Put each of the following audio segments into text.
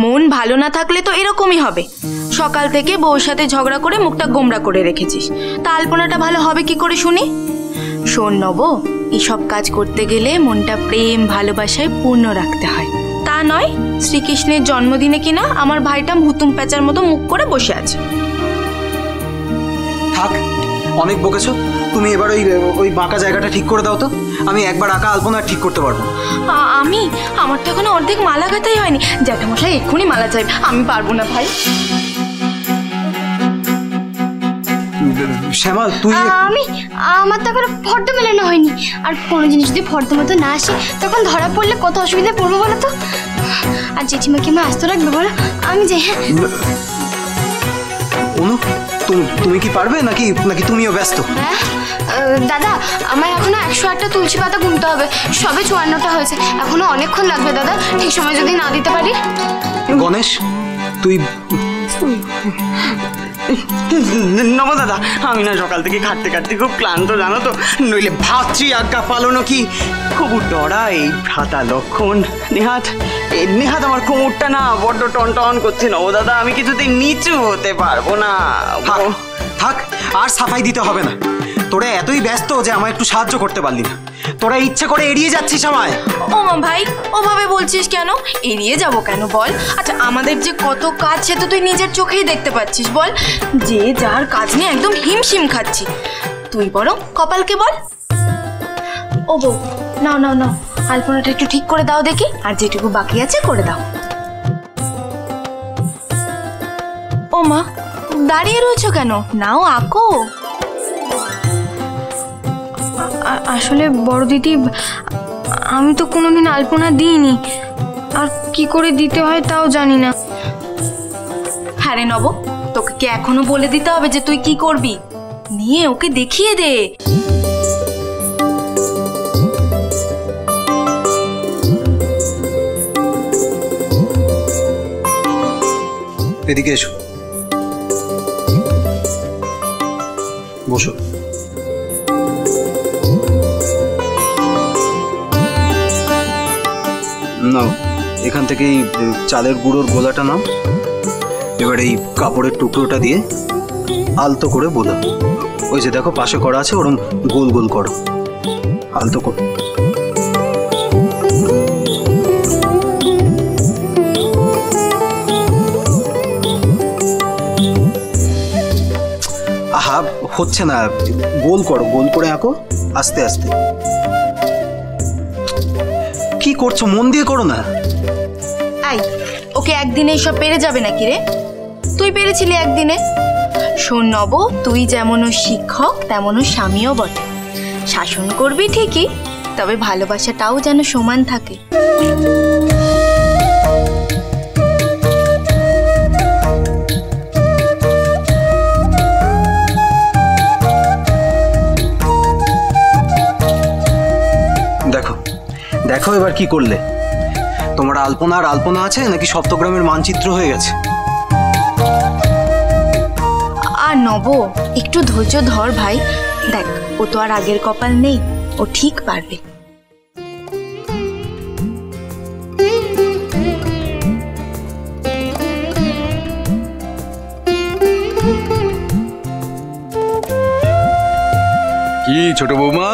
মন ভালো না থাকলে তো এরকমই হবে। সকাল থেকে বউর সাথে ঝগড়া করে মুখটা গোমড়া করে রেখেছিস, তা আলপনাটা ভালো হবে কি করে শুনি? শোন নব, এইসব কাজ করতে গেলে মনটা প্রেম ভালোবাসায় পূর্ণ রাখতে হয়। তা নয় শ্রীকৃষ্ণের জন্মদিনে কিনা আমার ভাইটা হুতুম প্যাঁচার মতো মুখ করে বসে আছে। থাক, অনেক বকেছো। তুমি এবার ওই বাঁকা জায়গাটা ঠিক করে দাও তো। আমি একবার আঁকা আলপনা ঠিক করতে পারবো। আমার তো এখনো অর্ধেক মালা গাঁথাই হয়নি। জ্যাঠামশাই এক্ষুনি মালা চাই, আমি পারবো না ভাই। শ্যামল তুই আমার তো এখনো ফর্দ মেলানো হয়নি। আর কোনো জিনিস যদি ফর্দ মতো না আসে তখন ধরা পড়লে কত অসুবিধায় পড়বো বলো তো। আর জেঠিমাকে আমার আস্ত রাখবে বলো? আমি যে অনু, তুমি কি পারবে নাকি নাকি তুমিও ব্যস্ত? হ্যাঁ দাদা, আমার এখনো 108টা তুলসী পাতা গুনতে হবে। সবে 54টা হয়েছে, এখনো অনেকক্ষণ লাগবে দাদা। ঠিক সময় যদি না দিতে পারি। গণেশ তুই নব দাদা, আমি না সকাল থেকে খাটতে খাটতে খুব ক্লান্ত জানো তো। নইলে ভাবছি আজ্ঞা পালনো কি খুব ডরা এই ভ্রাতা লক্ষণ। নেহাত আমার কোমরটা না বড্ড টন টন করছে নব দাদা। আমি কিছুতেই নিচু হতে পারবো না। থাক, আর সাফাই দিতে হবে না। তোরা এতই ব্যস্ত যে আমায় একটু সাহায্য করতে পারলি না। তোরা ইচ্ছে করে এড়িয়ে যাচ্ছিস আমায়। ও ভাই, ওভাবে বলছিস কেন? এড়িয়ে যাব কেন বল? আচ্ছা, আমাদের যে কত কাজ সে তো তুই নিজের চোখেই দেখতে পাচ্ছিস। বল, যে যার কাজ নিয়ে একদম হিমশিম খাচ্ছি। তুই বরং কপালকে বল। ও বউ, নাও নাও নাও, আলপনাটা একটু ঠিক করে দাও দেখি, আর যেটুকু বাকি আছে করে দাও। ও মা, দাঁড়িয়ে রয়েছো কেন? নাও আঁকো। আসলে বড় দিদি, আমি তো কোনোদিন আলপনা দিইনি, আর কি করে দিতে হয় তাও জানি না। হ্যাঁ রে নব, তোকে কি এখনো বলে দিতে হবে যে তুই কি করবি? নিয়ে ওকে দেখিয়ে দে। এদিকে এসো, বসো। নাও, এখান থেকে এই চালের গুঁড়োর গোলাটা নাও। এবার এই কাপড়ের টুকরোটা দিয়ে আলতো করে বোলাও। ওই যে দেখো পাশে করা আছে, ওরকম গোল গোল করো, আলতো করো। আহা, হচ্ছে না, গোল করো, গোল করে আঁকো আস্তে আস্তে। কি করছো? মন দিয়ে করো না। আই, ওকে একদিনে সব পেরে যাবে নাকি রে? তুই পেরেছিলি একদিনে। শোন নব, তুই যেমনও শিক্ষক তেমনও স্বামীও বটে। শাসন করবি ঠিকই, তবে ভালোবাসাটাও যেন সমান থাকে। দেখো দেখো এবার কি করলে? তোমার আলপনা আর আলপনা আছে নাকি সপ্তগ্রামের মানচিত্র হয়ে গেছে? আর নব, একটু ধৈর্য ধর ভাই। দেখ, ও তো আর আগের কপাল নেই, ও ঠিক পারবে। কি ছোট বৌমা,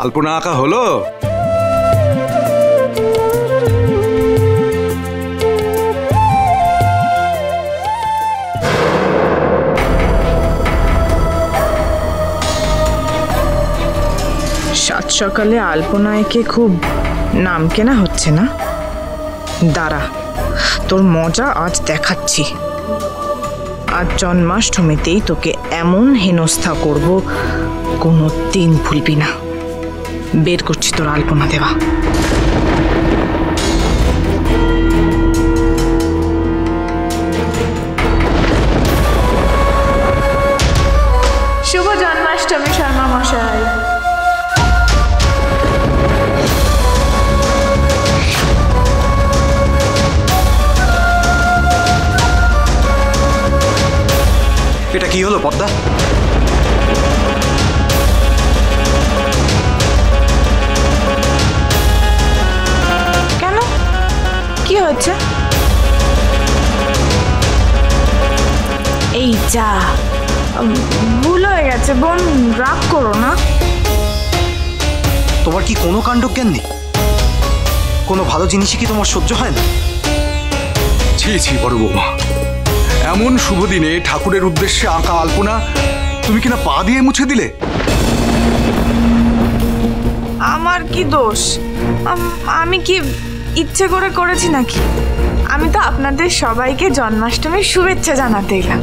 আলপনা আঁকা হলো? সাত সকালে আলপনা এঁকে খুব নাম কেনা হচ্ছে না? দাঁড়া, তোর মজা আজ দেখাচ্ছি। আজ জন্মাষ্টমীতেই তোকে এমন হেনস্থা করব, কোনো দিন ভুলবি না। বের করছি তোর আলপনা দেওয়া। শুভ জন্মাষ্টমী শর্মা মশাই। এটা কি হলো পদ্মা? কেন, কি হচ্ছে? এই যা, ভুল হয়ে গেছে বোন, রাগ করো না। তোমার কি কোনো কাণ্ডজ্ঞান নেই? কোনো ভালো জিনিসই কি তোমার সহ্য হয় না? ছি ছি বড় বৌমা, এমন শুভ দিনে ঠাকুরের উদ্দেশ্যে আঁকা আলপনা তুমি কিনা পা দিয়ে মুছে দিলে। আমার কি দোষ? আমি কি ইচ্ছে করে করেছি নাকি? আমি তো আপনাদের সবাইকে জন্মাষ্টমীর শুভেচ্ছা জানাতে এলাম।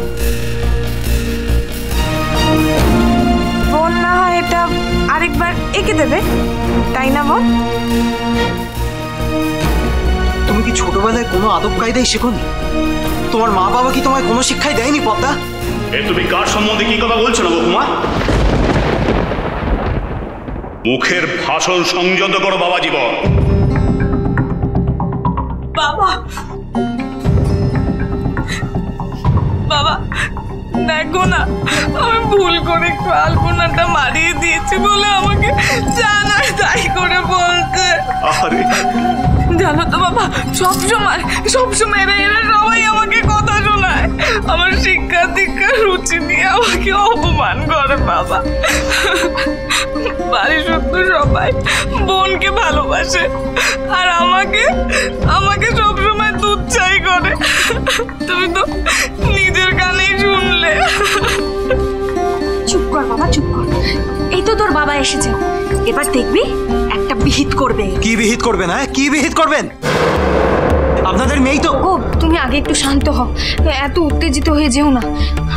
বোন না হয় এটা আরেকবার এঁকে দেবে, তাই না বোন? তুমি কি ছোটবেলায় কোনো আদব কায়দাই শেখোনি? তোমার মা বাবা কি তোমায় কোনো শিক্ষাই দেয়নি পদ্মা? তুমি কার সম্বন্ধে কি কথা বলছো না বকুমা? মুখের ভাষণ সংযত করো বাবা জীবন। বাবা, বাবা দেখো না, আমি ভুল করে একটু আলপনাটা মারিয়ে দিয়েছি বলে আমাকে জানার তাই করে বলতে। আরে জানো তো বাবা, সবসময় এরা সবাই আমাকে কথা শোনায়, আমার শিক্ষা দীক্ষার রুচি নিয়ে আমাকে অপমান করে বাবা। বাড়ি শুধু সবাই বোনকে ভালোবাসে আর আমাকে সবসময় তুচ্ছাই করে। তুমি তো নিজের কানেই শুনলে। চুপ কর বাবা, চুপ কর। এই তো তোর বাবা এসেছে, এবার দেখবি একটা বিহিত করবে। কি বিহিত করবেন? হ্যাঁ, কি বিহিত করবেন? আপনাদের মেয়েই তো। ও তুমি আগে একটু শান্ত হও, এত উত্তেজিত হয়ে যেও না।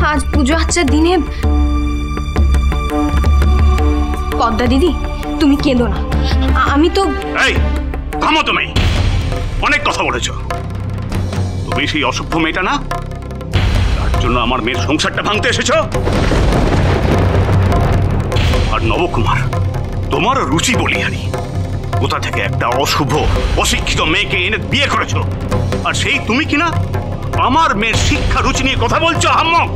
আজ পুজো আচ্ছার দিনে। পদ্মা দিদি তুমি কেঁদো না, আমি তো। এই থামো তুমি, অনেক কথা বলেছ। তুমি সেই অসভ্য মেয়েটা না, তার জন্য আমার মেয়ের সংসারটা ভাঙতে এসেছ। আর নবকুমার, তোমার রুচি বলিহারি, কোথা থেকে একটা অশুভ অশিক্ষিত মেয়েকে এনে বিয়ে করেছো, আর সেই তুমি কিনা আমার মেয়ের শিক্ষা রুচি নিয়ে কথা বলছো। আহম্মক!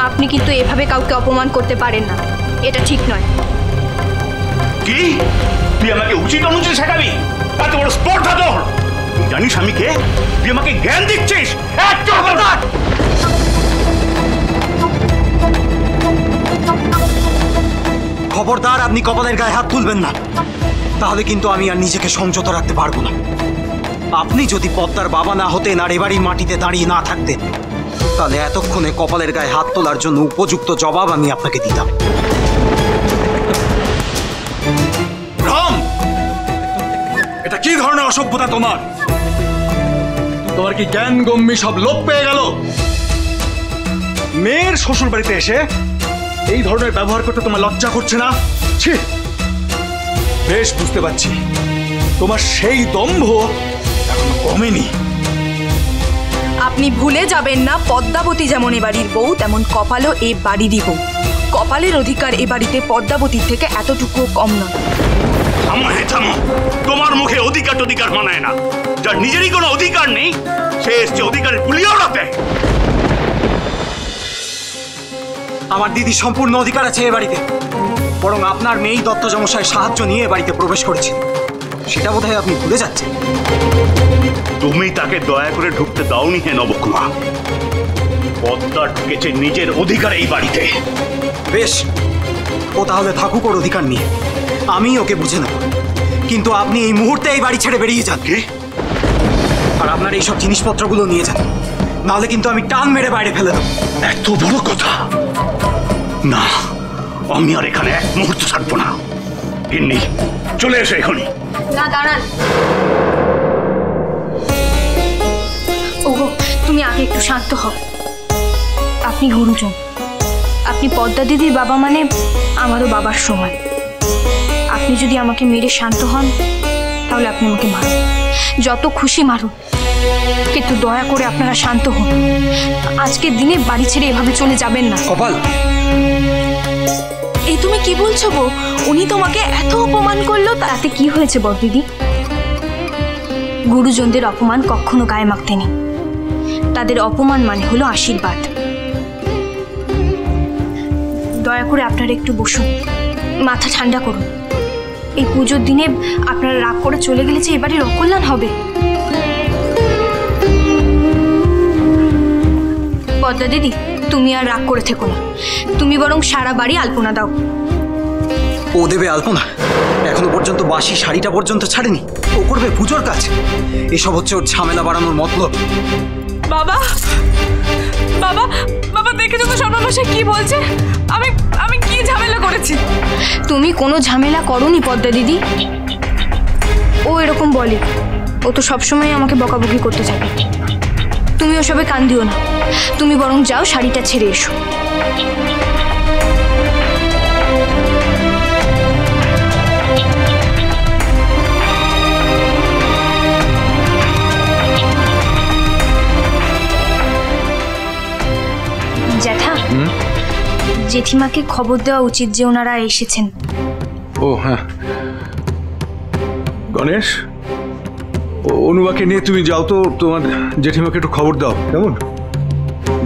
আপনি কিন্তু এভাবে কাউকে অপমান করতে পারেন না, এটা ঠিক নয়। কি তুই আমাকে উচিত অনুচিত শেখাবি? এত বড় স্পর্ধা তোর! তুই জানিস আমি কে? তুই আমাকে জ্ঞান দিচ্ছিস? খবরদার, আপনি কপালের গায়ে হাত তুলবেন না, তাহলে কিন্তু আমি আর নিজেকে সংযত রাখতে পারবো না। আপনি যদি পদ্মার বাবা না হতেন আর এবারই মাটিতে দাঁড়িয়ে না থাকতেন, তাহলে এতক্ষণে কপালের গায়ে হাত তোলার জন্য উপযুক্ত জবাব আমি আপনাকে দিতাম। রাম, এটা কি ধরনের অসভ্যতা তোমার? তোমার কি জ্ঞান গম্যি সব লোপ পেয়ে গেল? মেয়ের শ্বশুর বাড়িতে এসে এই ধরনের ব্যবহার করতে তোমার লজ্জা করছে না? ছি! বেশ বুঝতে পারছি, তোমার সেই দম্ভ এখনো কমেনি। আপনি ভুলে যাবেন না, পদ্মাবতী যেমন এ বাড়ির বউ, তেমন কপালও এ বাড়িরই বউ। কপালের অধিকার এ বাড়িতে পদ্মাবতীর থেকে এতটুকুও কম নয়। থামো, হে থামো। তোমার মুখে অধিকার মানায় না। যার নিজেরই কোনো অধিকার নেই, সে এসছে অধিকারের কুলিও রাতে। আমার দিদি সম্পূর্ণ অধিকার আছে এ বাড়িতে, বরং আপনার মেয়েই দত্তজমশায়ের সাহায্য নিয়ে এ বাড়িতে প্রবেশ করেছে, সেটা বোধহয় আপনি ভুলে যাচ্ছেন। তুমি তাকে দয়া করে ঢুকতে দাওনি হে নবকুমা। পদ্মা ঢুকেছে নিজের অধিকার এই বাড়িতে। বেশ, ও তাহলে থাকুক ওর অধিকার নিয়ে, আমি ওকে বুঝে নেব। কিন্তু আপনি এই মুহূর্তে এই বাড়ি ছেড়ে বেরিয়ে যান, আর আপনার এইসব জিনিসপত্রগুলো নিয়ে যান, নাহলে কিন্তু আমি টান মেরে বাইরে ফেলে দেব। এত বড় কথা না, আমি আর এখানে এক মুহূর্ত থাকবো না। গিন্নি, চলে এসো এখনই। না দাঁড়ান, ওগো তুমি আগে একটু শান্ত হও। আপনি গুরুজন, আপনি পদ্মা দিদির বাবা, মানে আমারও বাবার সমান। আপনি যদি আমাকে মেরে শান্ত হন, তাহলে আপনি আমাকে মারুন, যত খুশি মারুন, কিন্তু দয়া করে আপনারা শান্ত হন। আজকের দিনে বাড়ি ছেড়ে এভাবে চলে যাবেন না। কপাল, এই তুমি কি বলছো বউ? উনি তোমাকে এত অপমান করলো, তাতে কি হয়েছে বড় দিদি? গুরুজনদের অপমান কখনো গায়ে মাখতে নেই, তাদের অপমান মানে হলো আশীর্বাদ। দয়া করে আপনারা একটু বসুন, মাথা ঠান্ডা করুন। এই পুজোর দিনে আপনারা রাগ করে চলে গেলে যে এবারে অকল্যাণ হবে। পদ্মা দিদি, তুমি আর রাগ করে থেকো না, তুমি বরং সারা বাড়ি আলপনা দাও। ও দেবে আলপনা? এখনো পর্যন্ত বাসি শাড়িটা পর্যন্ত ছাড়েনি, ও করবে পুজোর কাজ। এসব হচ্ছে ওর ঝামেলা বাড়ানোর মতলব। বাবা বাবা বাবা, দেখেছো তো সর্বনাশা কি বলছে? আমি আমি কি ঝামেলা করেছি? তুমি কোনো ঝামেলা করোনি পদ্মা দিদি, ও এরকম বলে, ও তো সবসময় আমাকে বকাবকি করতে থাকে। তুমি ওসবে কান দিও না, তুমি বরং যাও শাড়িটা ছেড়ে এসো। জ্যাঠা, জেঠিমাকে খবর দেওয়া উচিত যে ওনারা এসেছেন। ও হ্যাঁ, গণেশ, অনুবাকে নিয়ে তুমি যাও তো, তোমার জেঠিমাকে একটু খবর দাও, কেমন?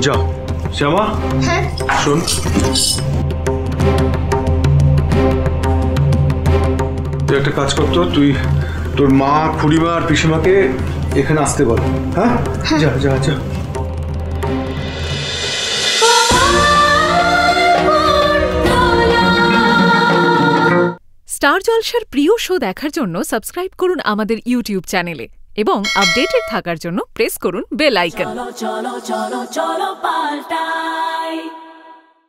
যাও। শ্যামা, শোন, তুই একটা কাজ করতো, তুই তোর মা, খুড়িমা আর পিসিমাকে এখানে আসতে বল। হ্যাঁ, যা যা যা। স্টার জলসার প্রিয় শো দেখার জন্য সাবস্ক্রাইব করুন আমাদের ইউটিউব চ্যানেলে এবং আপডেটেড থাকার জন্য প্রেস করুন বেল আইকন। চলো চলো চলো চলো পাল্টাই।